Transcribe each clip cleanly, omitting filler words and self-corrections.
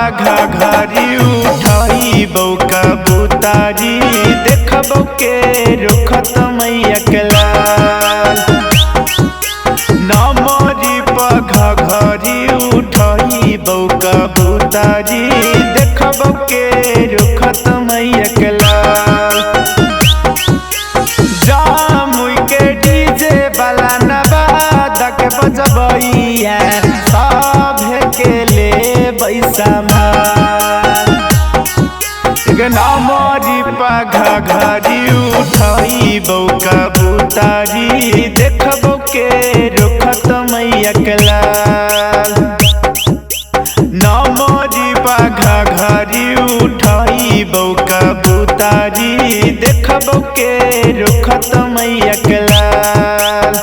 पाघा घरी उठाई बौका बुतारी देखबो के रुखत मैया के लाल। नमरी पाघा घरी उठाई बौका बुतारी देखबो के रुखत मैया के लाल। जामुई के डीजे वाला नवादा के बजबैया सभे के ले नमरी पाघा घरी उठाई बौका बुतारी देखबो के रुखत मैया के लाल। नमरी पाघा घरी उठाई बौका बुतारी देखबो के रुखत मैया के लाल।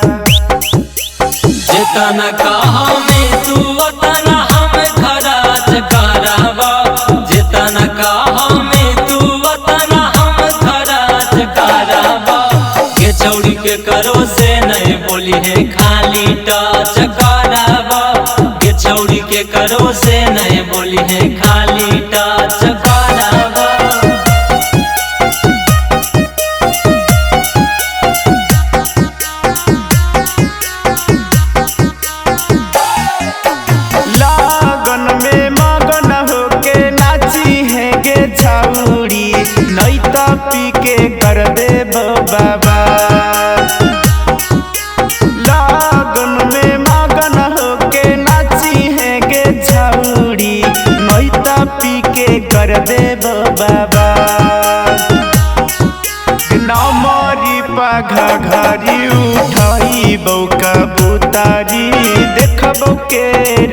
जितना कहा में तू उतना हम खराच करावा, जितना कहा में तू उतना हम खराच करावा। के चौड़ी के करो से नहीं बोली है खाली टच करावा, के चौड़ी के करो से नहीं बोली है खाली टच करावा। नैता पी के कर देबो बाबा लगन में मगन होके नाची है गे छौड़ी। नैता पी के कर देबो बाबा। नमरी पाघा घरी उठाई बौका बुतारी देखबो के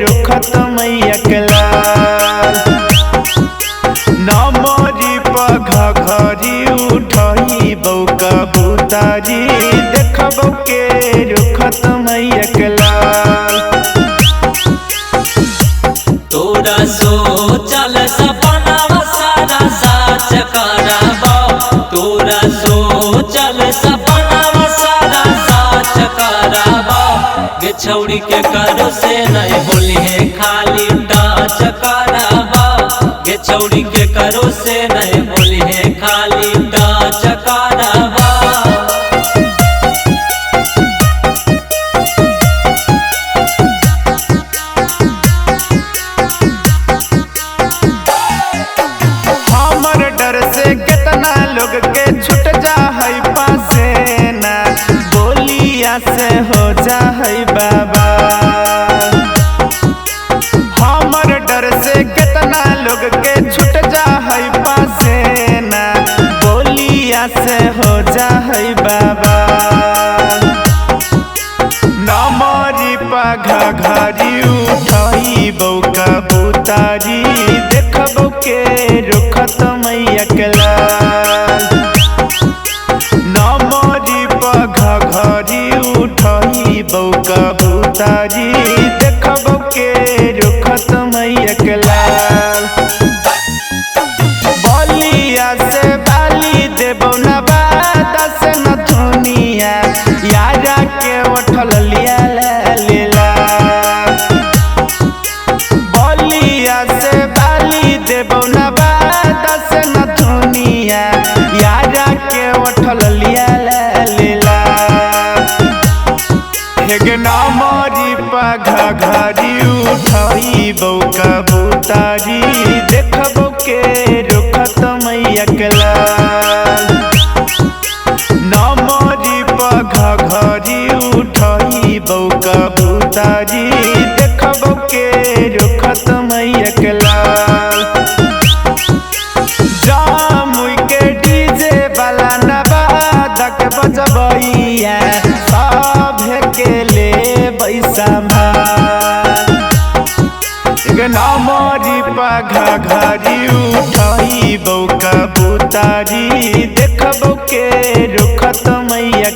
रुखत मैया के लाल। नमरी पाघा घरी उठाई बौका बुतारी देखबो के रुखत मैया के लाल। तोरा सोचल सपनावा सारा साच करावा, तोरा सोचल सपनावा सारा साच करावा। गे छौड़ी के करो से नहीं बोली है खाली टच करावा, गे छौड़ी के करो से नहीं बोली है खाली टच करावा। हमर डर से कितना लोग के छूट जा है पासे ना बोलिया से हो जा है बाबा। हमर डर से कितना लोग के छूट जा है पासे ना बोलिया से हो जा है बाबा। नमरी पाघा घरी उठाई बौका बुतारी देखबो के रुखत मैया के लाल। नमरी पाघा घरी उठाई बौका बुतारी देखबो के रुखत मैया के लाल। बलिया से बाली देबो नवादा से नथुनिया यारा के उठल लिया लेला। बलिया से बाली देबो नवादा से नथुनिया यारा के उठल लिया लेला। नमरी पाघा घरी उठाई बौका बुतारी देखबो के रुखत मैया के लाल। नमरी पाघा घरी उठाई बौका बुतारी देखबो के रुखत मैया के लाल। जामुई के डीजे वाला नवादा के बजबैया सभे के ले नमरी पाघा घरी उठाई बौका बुतारी देखबो के रुखत मैया